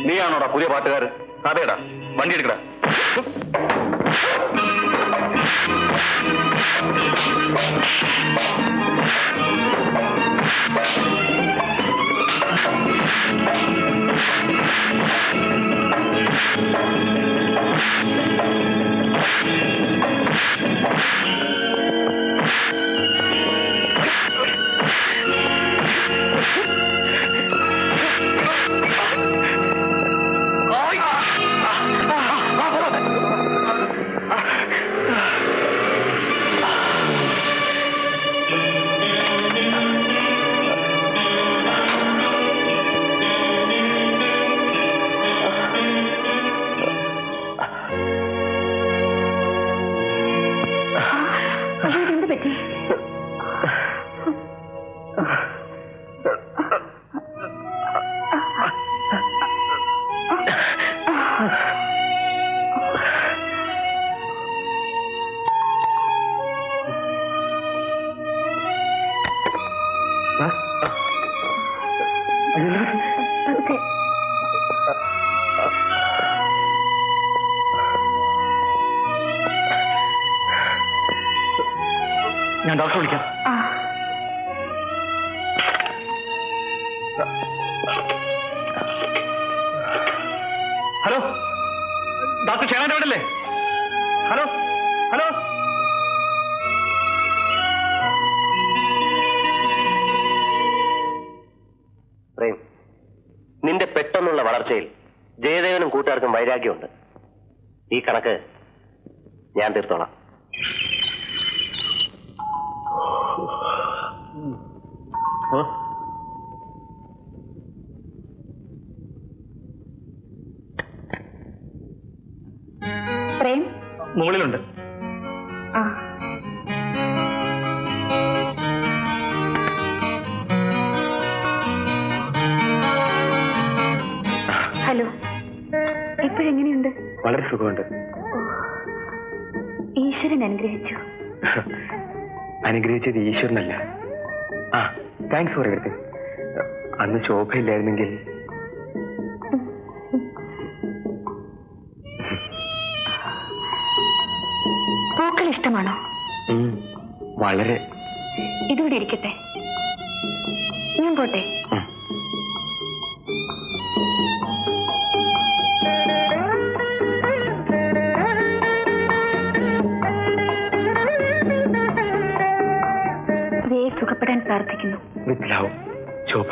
നീയാണോടാ പുതിയ പാട്ടുകാരൻ? അതേടാ, വണ്ടി എടുക്കടാ. ഞാൻ ഡോക്ടറെ വിളിക്കാം. ഹലോ, ഡോക്ടർ ഷേനായിട്ട് അവിടെ അല്ലേ? Hello hello. പ്രേം, നിന്റെ പെട്ടെന്നുള്ള വളർച്ചയിൽ ജയദേവനും കൂട്ടുകാർക്കും വൈരാഗ്യമുണ്ട്. ഈ കണക്ക് ഞാൻ തീർത്തോളാം. പ്രേം മുകളിലുണ്ട്. ഹലോ, ഇപ്പോഴെങ്ങനെയുണ്ട്? വളരെ സുഖമുണ്ട്. ഈശ്വരൻ അനുഗ്രഹിച്ചു. അനുഗ്രഹിച്ചത് ഈശ്വരനല്ല. Thanks for everything. അന്ന് ശോഭയില്ലായിരുന്നെങ്കിൽ. പൂക്കൾ ഇഷ്ടമാണോ? വളരെ. ഇതിവിടെ ഇരിക്കട്ടെ, ഞാൻ പോട്ടെ. സുഖപ്പെടാൻ പ്രാർത്ഥിക്കുന്നു. വിത്ത് ലവ്, ശോഭ.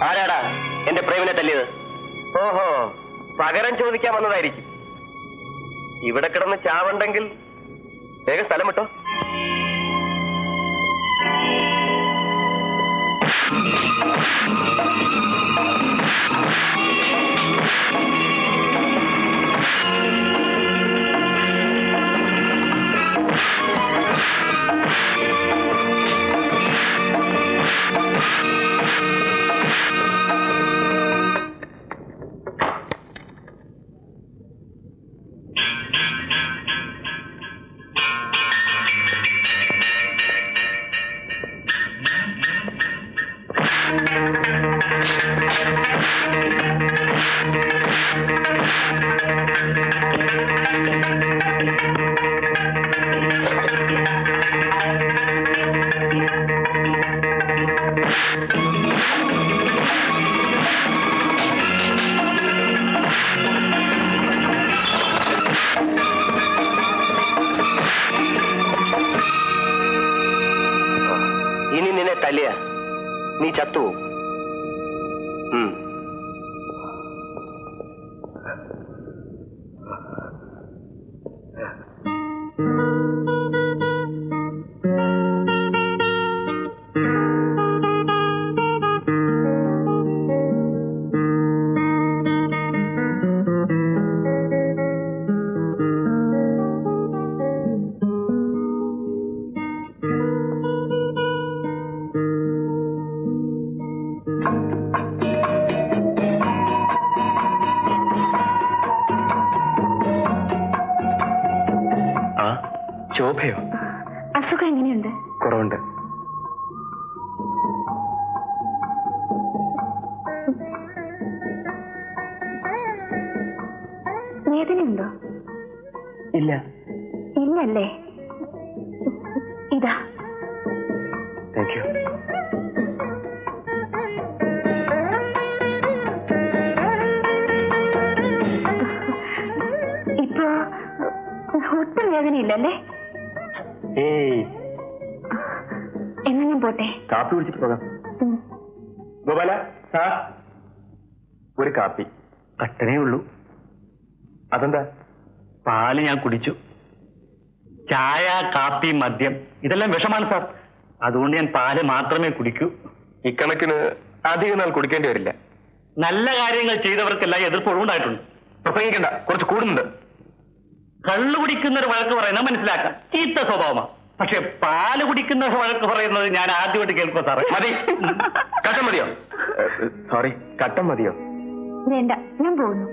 ആരാടാ എന്റെ പ്രേമിനെ തല്ലിയത്? ഓഹോ, പകരം ചോദിക്കാൻ വന്നതായിരിക്കും. ഇവിടെ കിടന്ന് ചാവുണ്ടെങ്കിൽ വേഗം സ്ഥലം വിട്ടോ. ചത്തുപോകും. ശോഭയോ? അസുഖം എങ്ങനെയുണ്ട്? കുറവുണ്ട്. വേദനയുണ്ടോ? ഇല്ല. ഇല്ലല്ലേ? ഇതാ. Thank you. ഇപ്പോ ഒട്ടും വേദനയില്ലല്ലേ? ഏയ്. എന്നാ ഞാൻ പോട്ടെ. കാപ്പി കുടിച്ചിട്ട് പോകാം. ഗോപാല, ഒരു കാപ്പി. കട്ടനേ ഉള്ളൂ. അതെന്താ? പാല് ഞാൻ കുടിച്ചു. ചായ, കാപ്പി, മദ്യം ഇതെല്ലാം വിഷമാണ് സാർ. അതുകൊണ്ട് ഞാൻ പാല് മാത്രമേ കുടിക്കൂ. ഇക്കണക്കിന് അധികം നാൾ കുടിക്കേണ്ടി വരില്ല. നല്ല കാര്യങ്ങൾ ചെയ്തവർക്കെല്ലാം എതിർപ്പ് ഒഴിവുണ്ടായിട്ടുണ്ട്. പ്രസംഗിക്കണ്ട, കുറച്ച് കൂടുന്നുണ്ട്. കള്ളു കുടിക്കുന്നൊരു വഴക്ക് പറയുന്നത് മനസ്സിലാക്കാം, ചീത്ത സ്വഭാവമാണ്. പക്ഷെ പാല് കുടിക്കുന്ന വഴക്ക് പറയുന്നത് ഞാൻ ആദ്യമായിട്ട് കേൾക്കുക സാറേ. മതി. കട്ടൻ മതിയോ? സോറി, കട്ടൻ മതിയോ? വേണ്ട, ഞാൻ പോകുന്നു.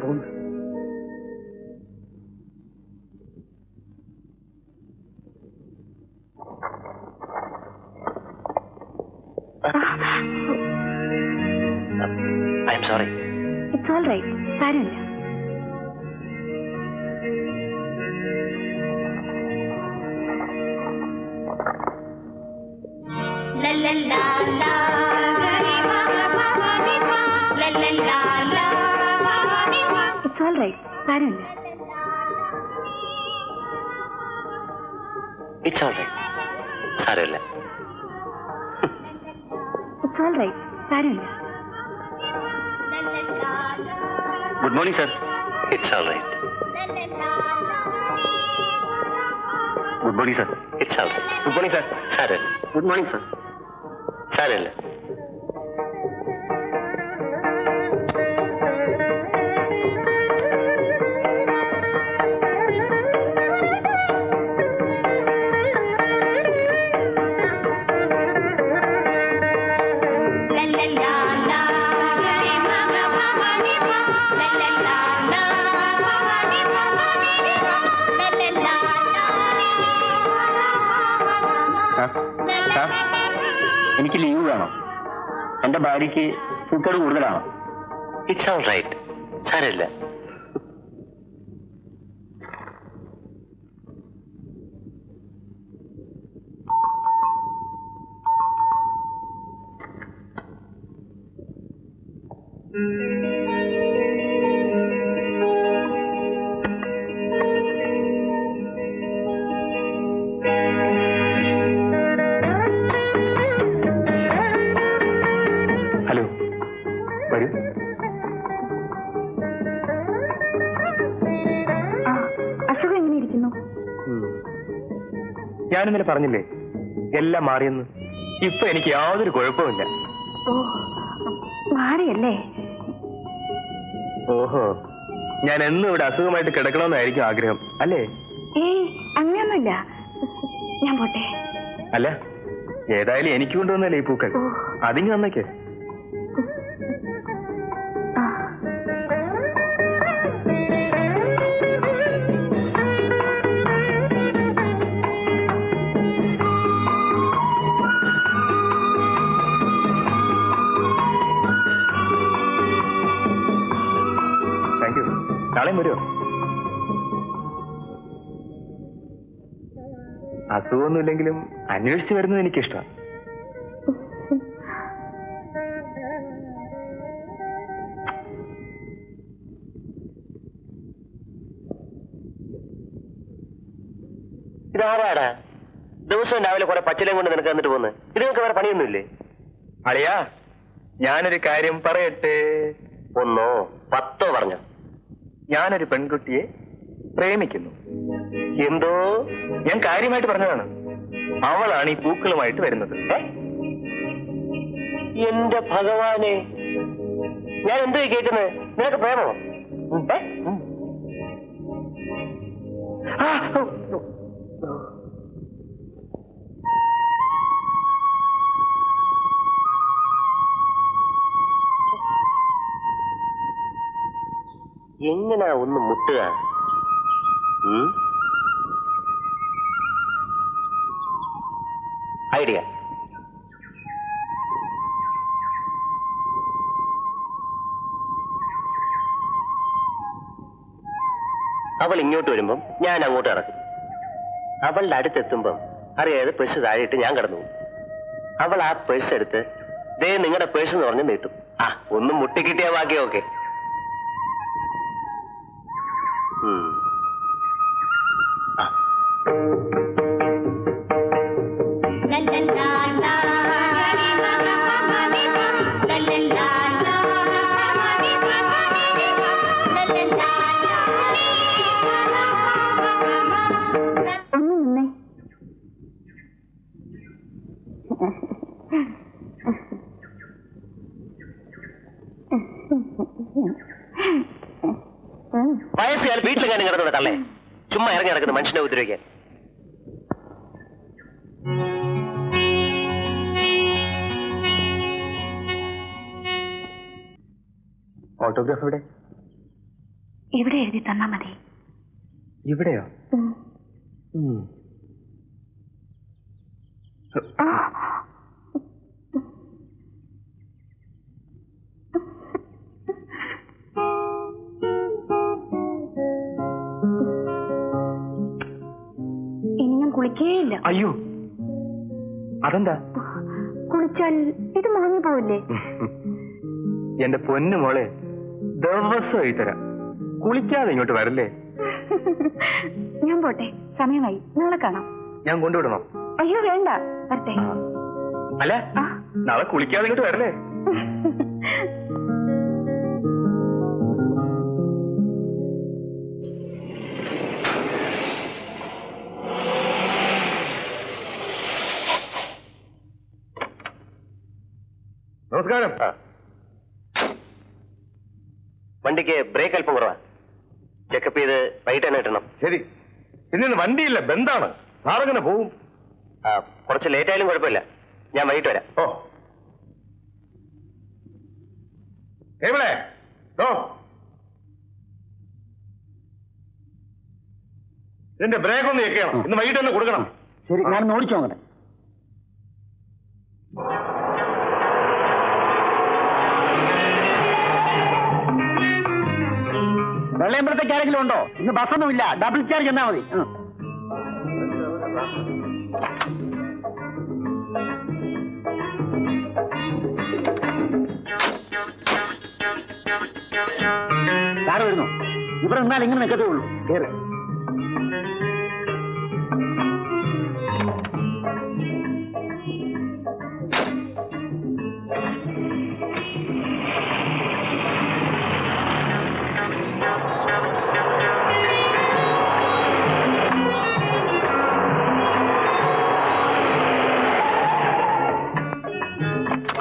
പോകുന്നു. I'm sorry. It's all right. സാരമില്ല. It's all right. സാരമില്ല. It's all right. സാരമില്ല. It's all right. സാരമില്ല. Good morning sir. It's all right. Good morning sir. It's all right. Good morning sir. സാരമില്ല. Good morning sir. സാരമില്ല. എനിക്ക് leave വേണം. എന്റെ ഭാര്യയ്ക്ക് സൂക്കേട് കൂടുതലാണ്. It's all right. സാരമില്ല. ഹലോ, വരൂ. അസുഖം എങ്ങനെ ഇരിക്കുന്നു? ഞാനിന്നലെ പറഞ്ഞില്ലേ എല്ലാം മാറിയെന്ന്. ഇപ്പൊ എനിക്ക് യാതൊരു കുഴപ്പമില്ല. ഓ, മാറിയല്ലേ? ഓഹോ, ഞാൻ എന്നും ഇവിടെ അസുഖമായിട്ട് കിടക്കണമെന്നായിരിക്കും ആഗ്രഹം അല്ലേ? ഏയ്, അങ്ങനെയൊന്നുമില്ല. ഞാൻ പോട്ടെ. അല്ല, ഏതായാലും എനിക്ക് കൊണ്ടുവന്നല്ലേ ഈ പൂക്കൾ. അതിങ്ങ് വന്നേക്ക്. Thank you. നാളെയും വരുമോ? അസുഖമൊന്നുമില്ലെങ്കിലും അന്വേഷിച്ച് വരുന്നത് എനിക്കിഷ്ടം. ഇതാരാടാ? ദിവസവും രാവിലെ കുറെ പച്ചിലയും കൊണ്ട് നിനക്ക് എന്നിട്ട് പോകുന്നത്? ഇത് നിങ്ങൾക്ക് വേറെ പണിയൊന്നുമില്ലേ? അളിയാ, ഞാനൊരു കാര്യം പറയട്ടെ. 1 10 പറഞ്ഞോ. ഞാനൊരു പെൺകുട്ടിയെ പ്രേമിക്കുന്നു. എന്തോ? ഞാൻ കാര്യമായിട്ട് പറഞ്ഞതാണ്. അവളാണ് ഈ പൂക്കളുമായിട്ട് വരുന്നത്. എന്റെ ഭഗവാനെ, ഞാൻ എന്തോ കേൾക്കുന്നത്? നിനക്ക് പ്രേമോ? എങ്ങനാ ഒന്ന് മുട്ടുക? ഐഡിയ. അവൾ ഇങ്ങോട്ട് വരുമ്പം ഞാൻ അങ്ങോട്ട് ഇറക്കും. അവളുടെ അടുത്തെത്തുമ്പം അറിയാതെ പേഴ്സ് താഴെയിട്ട് ഞാൻ കടന്നു പോകും. അവൾ ആ പേഴ്സ് എടുത്ത് ദേ നിങ്ങളുടെ പേഴ്സ് എന്ന് പറഞ്ഞ് നീട്ടും. ഒന്ന് മുട്ടിക്കിട്ടിയാ ബാക്കിയൊക്കെ. വയസ്സുകാർ വീട്ടിലെങ്ങാനും കിടന്നോടെ തള്ളേ, ചുമ്മാ ഇറങ്ങി നടക്കുന്ന മനുഷ്യനെ ഉപദ്രവിക്കാൻ. ഓട്ടോഗ്രാഫ് ഇവിടെ? ഇവിടെ എഴുതി തന്നാ മതി. ഇവിടെയോ? ഇനി ഞാൻ കുളിക്കേയില്ല. അയ്യോ, അതെന്താ? കുളിച്ചാൽ ഇത് മുറിഞ്ഞു പോവില്ലേ? എന്റെ പൊന്നു മോളെ, ദിവസമായി തരാം. കുളിക്കാതെ ഇങ്ങോട്ട് വരല്ലേ? ഞാൻ പോട്ടെ, സമയമായി. നാളെ കാണാം. ഞാൻ കൊണ്ടുവിടണോ? അയ്യോ വേണ്ട, വരട്ടെ. അല്ല, നാളെ കുളിക്കാതെ ഇങ്ങോട്ട് വരല്ലേ? നമസ്കാരം. വണ്ടിക്ക് ബ്രേക്ക് അല്പം കുറവാ. ചെക്കപ്പ് ചെയ്ത് വൈകിട്ട് തന്നെ ഇട്ടണം. ശരി. പിന്നെ വണ്ടിയില്ല, ബന്ധാണ്. സാറെങ്ങനെ പോവും? കുറച്ച് ലേറ്റ് ആയാലും കുഴപ്പമില്ല. ഞാൻ വൈകിട്ട് വരാം. ഓ, എവിടെ? ഇതിന്റെ ബ്രേക്ക് ഒന്ന് ചെക്കണം. ഇന്ന് വൈകിട്ട് തന്നെ കൊടുക്കണം. ശരി, ഞാൻ ഓടിച്ചു നോക്കട്ടെ. വെള്ളയമ്പലത്തേക്ക് ആരെങ്കിലും ഉണ്ടോ? ഇന്ന് ബസ്സൊന്നുമില്ല, ഡബിൾ ചാർജ് എന്നാ മതി. സാറ് വരുന്നു. ഇവിടെ നിന്നാൽ ഇങ്ങനെ നിൽക്കത്തേ ഉള്ളൂ. കേറ്.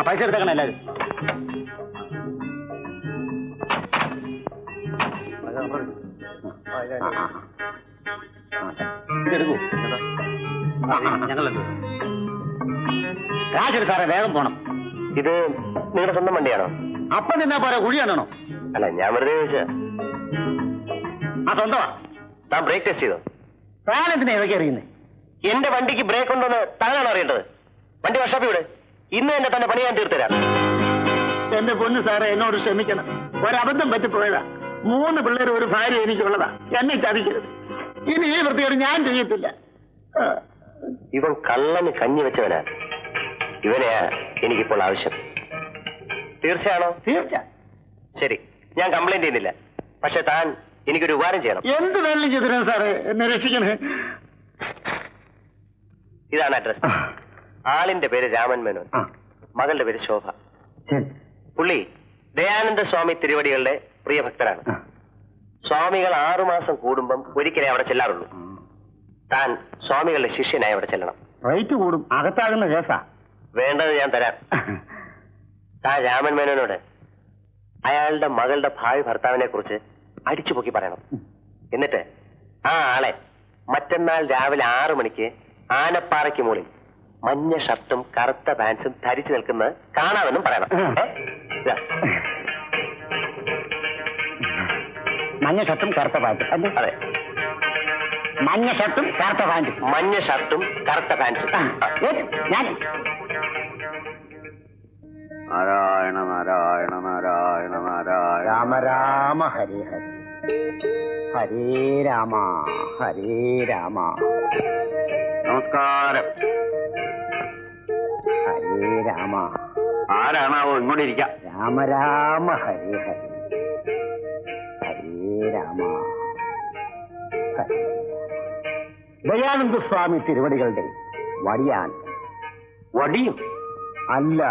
പൈസ എടുത്തേക്കണം എല്ലാവരും. ഇതെടുക്കൂ. ഞങ്ങളെന്ത് കാശെടു സാറേ, വേഗം പോണം. ഇത് നിങ്ങളുടെ സ്വന്തം വണ്ടിയാണോ? അപ്പം നിന്നാ പോരാ, കുഴിയാണോ? അല്ല, ഞാൻ വെറുതെ ചോദിച്ചാ. സ്വന്തമാ. താൻ ബ്രേക്ക് ടെസ്റ്റ് ചെയ്തോ? താനെന്തിനാ ഇതൊക്കെ അറിയുന്നേ? എന്റെ വണ്ടിക്ക് ബ്രേക്ക് ഉണ്ടോന്ന് താനാണോ അറിയേണ്ടത്? വണ്ടി വർഷോപ്പിൽ വിട്. ഇന്ന് തന്നെ തന്നെ പണി ഞാൻ തീർത്തരാം. എന്റെ പൊന്ന് സാറേ, എന്നോട് ക്ഷമിക്കണം. ഒരബദ്ധം പറ്റിപ്പോയതാ. 3 പിള്ളേർ, ഒരു ഭാര്യ എനിക്കുള്ളതാ. എന്നെ ചതിക്കരുത്. ഇനി ഈ വൃത്തിയോട് ഞാൻ ചെയ്യത്തില്ല. ഇവൻ കള്ളന് കഞ്ഞി വെച്ചവനാ. ഇവനെയാ എനിക്കിപ്പോൾ ആവശ്യം. തീർച്ചയാണോ? തീർച്ച. ശരി, ഞാൻ കംപ്ലൈന്റ് ചെയ്യുന്നില്ല. പക്ഷെ താൻ എനിക്കൊരു ഉപകാരം ചെയ്യണം. എന്ത് വേണമെങ്കിലും ചെയ്തിരാ സാറേ, എന്നെ രക്ഷിക്കണേ. ഇതാണ് അഡ്രസ്. ആളിന്റെ പേര് രാമൻ മേനോൻ, മകളുടെ പേര് ശോഭ. പുള്ളി ദയാനന്ദ സ്വാമി തിരുവടികളുടെ പ്രിയഭക്തരാണ്. സ്വാമികൾ 6 മാസം കൂടുമ്പം ഒരിക്കലേ അവിടെ ചെല്ലാറുള്ളൂ. താൻ സ്വാമികളുടെ ശിഷ്യനായി അവിടെ ചെല്ലണം. റേറ്റ് കൂടും, അകത്താകുന്ന കേസാ. വേണ്ടത് ഞാൻ തരാം. താൻ രാമൻ മേനോനോട് അയാളുടെ മകളുടെ ഭാവി ഭർത്താവിനെ കുറിച്ച് അടിച്ചു പൊക്കി പറയണം. എന്നിട്ട് ആ ആളെ മറ്റന്നാൾ രാവിലെ 6 മണിക്ക് ആനപ്പാറയ്ക്ക് മുകളിൽ മഞ്ഞ ഷർട്ടും കറുത്ത പാൻസും ധരിച്ചു നിൽക്കുന്നത് കാണാമെന്നും പറയണം. മഞ്ഞ ഷർട്ടും കറുത്ത പാൻറ്റും. അതെ, മഞ്ഞ ഷർട്ടും കറുത്ത പാൻറ്റും. മഞ്ഞ ഷർട്ടും കറുത്ത പാൻസും. ഞാൻ നാരായണ നാരായണ നാരായണ നാരായണ രാമ രാമ ഹരേ ഹരേ ഹരേ രാമ ഹരേ രാമ. നമസ്കാരം. ഹരേ രാമ. ആരാണാവോ? ഇങ്ങോട്ട് ഇരിക്കാം. രാമ രാമ ഹരേ ഹരേ ഹരേ രാമ ഹരേ. ദയാനന്ദ സ്വാമി തിരുവടികളുടെ വടിയാൻ. വടിയും അല്ല,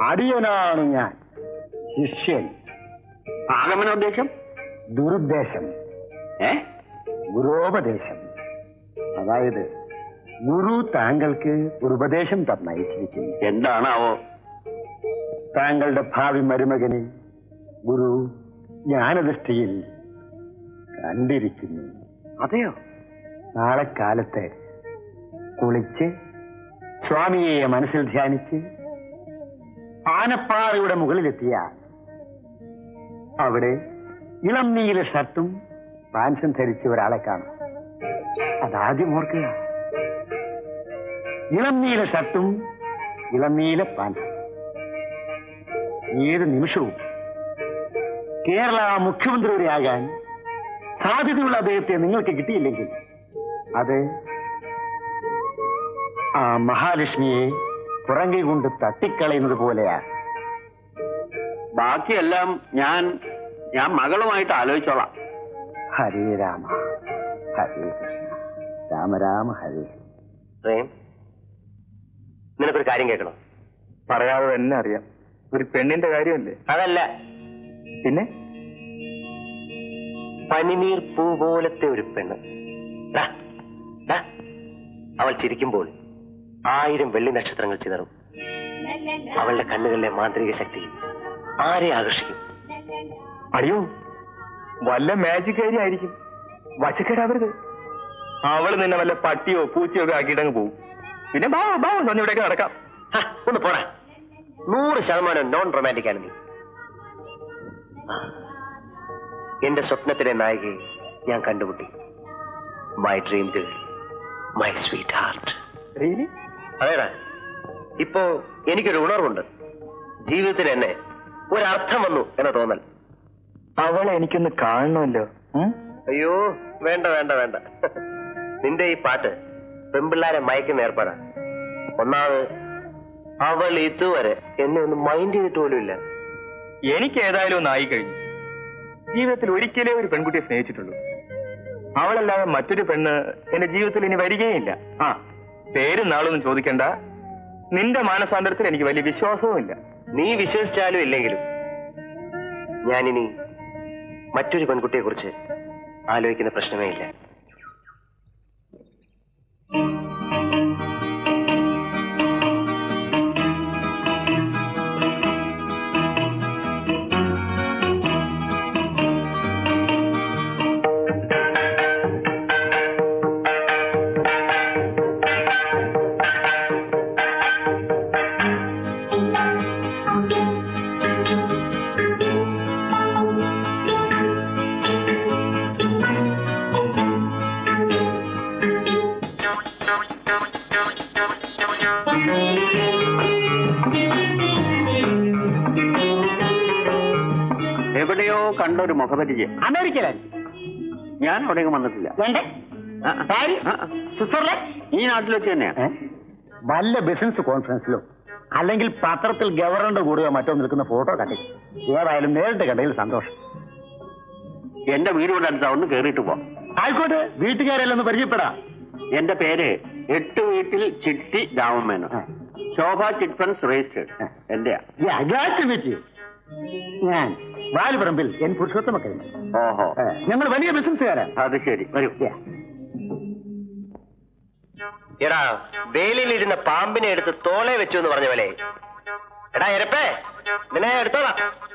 അടിയനാണ് ഞാൻ, ശിഷ്യൻ. ആഗമനോദ്ദേശം? ദുരുദ്ദേശം. ഗുരോപദേശം. അതായത് ഗുരു താങ്കൾക്ക് ഒരു ഉപദേശം തന്നയച്ചിരിക്കുന്നു. എന്താണാവോ? താങ്കളുടെ ഭാവി മരുമകനെ ഗുരു ജ്ഞാനദൃഷ്ടിയിൽ കണ്ടിരിക്കുന്നു. അതെയോ? നാളെ കാലത്ത് കുളിച്ച് സ്വാമിയെ മനസ്സിൽ ധ്യാനിച്ച് ആനപ്പാറയുടെ മുകളിലെത്തിയ അവിടെ ഇളം നീല ഷർട്ടും പാൻസും ധരിച്ച ഒരാളെ കാണും. അതാദ്യം ഓർക്കുക. ഇളം നീല ഷർട്ടും ഇളം നീല പാൻസും. ഏത് നിമിഷവും കേരള മുഖ്യമന്ത്രിയാകാൻ സാധ്യതയുള്ള അദ്ദേഹത്തെ നിങ്ങൾക്ക് കിട്ടിയില്ലെങ്കിൽ അത് ആ മഹാലക്ഷ്മിയെ പുറങ്കൈ കൊണ്ട് തട്ടിക്കളയുന്നത് പോലെയാ. ബാക്കിയെല്ലാം ഞാൻ മകളുമായിട്ട് ആലോചിച്ചോളാം. ഹരേ രാമ ഹരേ കൃഷ്ണ രാമ രാമ ഹരേ. പ്രേം, നിനക്കൊരു കാര്യം കേൾക്കണം. പറയാതെ തന്നെ അറിയാം. ഒരു പെണ്ണിന്റെ കാര്യമല്ലേ? അതല്ല, പിന്നെ പനിനീർ പൂ പോലത്തെ ഒരു പെണ്ണ്. അവൾ ചിരിക്കുമ്പോൾ 1000 വെള്ളി നക്ഷത്രങ്ങൾ ചിതറും. അവളുടെ കണ്ണുകളിലെ മാന്ത്രിക ശക്തി ആരെ ആകർഷിക്കും? അയ്യോ, വല്ല മാജിക് കാര്യം ആയിരിക്കും. വശക്കേടാവരുത്. അവള് നിന്നെ വല്ല പട്ടിയോ പൂച്ചയോ ഒക്കെ ആക്കിയിട്ടങ്ങ് പോകും. പിന്നെ ബാവോ ഇവിടേക്ക് നടക്കാം. ഒന്ന് പോരാ. 100% നോൺ റൊമാൻറ്റിക് ആണ് നീ. എന്റെ സ്വപ്നത്തിലെ നായികയെ ഞാൻ കണ്ടുമുട്ടി. My dream girl, my sweet heart. അതേടാ, ഇപ്പോ എനിക്കൊരു ഉണർവുണ്ട്. ജീവിതത്തിന് എന്നെ ഒരർത്ഥം വന്നു എന്ന തോന്നൽ. അവളെ എനിക്കൊന്ന് കാണണമല്ലോ. അയ്യോ, വേണ്ട വേണ്ട വേണ്ട. നിന്റെ ഈ പാട്ട് പെമ്പിള്ളാരെ മയക്കുന്ന ഏർപ്പാടാ. ഒന്നാമത് അവൾ ഇതുവരെ എന്നെ ഒന്ന് മൈൻഡ് ചെയ്തിട്ട് പോലും ഇല്ല. എനിക്ക് ഏതായാലും ഒന്നായി കഴിഞ്ഞു. ജീവിതത്തിൽ ഒരിക്കലേ ഒരു പെൺകുട്ടിയെ സ്നേഹിച്ചിട്ടുള്ളൂ. അവളല്ലാതെ മറ്റൊരു പെണ്ണ് എന്റെ ജീവിതത്തിൽ ഇനി വരികയില്ല. പേരും നാളൊന്നും ചോദിക്കണ്ട. നിന്റെ മാനസാന്തരത്തിൽ എനിക്ക് വലിയ വിശ്വാസവുമില്ല. നീ വിശ്വസിച്ചാലും ഇല്ലെങ്കിലും ഞാനിനി മറ്റൊരു പെൺകുട്ടിയെ കുറിച്ച് ആലോചിക്കുന്ന പ്രശ്നമേ ഇല്ല. എവിടെയോ കണ്ടൊരു മുഖപരിചയം. അമേരിക്കയിലാണ്. ഞാൻ അവിടെയൊക്കെ വന്നിട്ടില്ല. സ്വിറ്റ്സർലൻഡ് ഈ നാട്ടിൽ വെച്ച് തന്നെയാണ്. വല്ല ബിസിനസ് കോൺഫറൻസിലോ അല്ലെങ്കിൽ പത്രത്തിൽ ഗവർണറുടെ കൂടെയോ മറ്റോ നിൽക്കുന്ന ഫോട്ടോ കണ്ടി. ഏതായാലും നേരിട്ട് കണ്ടതിൽ സന്തോഷം. എന്റെ വീട് ഇവിടെ അടുത്താ, ഒന്ന് കേറിയിട്ട് പോവാം. ആയിക്കോട്ടെ, വീട്ടുകാരെല്ലാം ഒന്ന് പരിചയപ്പെടാം. എന്റെ പേര് 8 വീട്ടിൽ ചിട്ടി രാമമേനോ. ശോഭ ചിറ്റ് ഫണ്ട്സ് രജിസ്റ്റേഡ്. എന്റെയാ. ഞാൻ വാലുപറമ്പിൽ എൻ പുരുഷോത്തമക്കരുമ. ഓഹോ. ഞങ്ങൾ വലിയ ബിസിനസ്സുകാരാണ്. അത് ശരി, വരൂ. എടാ, വേലിയിലിരുന്ന പാമ്പിനെ എടുത്ത് തോളെ വെച്ചു എന്ന് പറഞ്ഞ പോലെ. എടാ എരപ്പേ, നിന്നെ എടുത്തോളാം.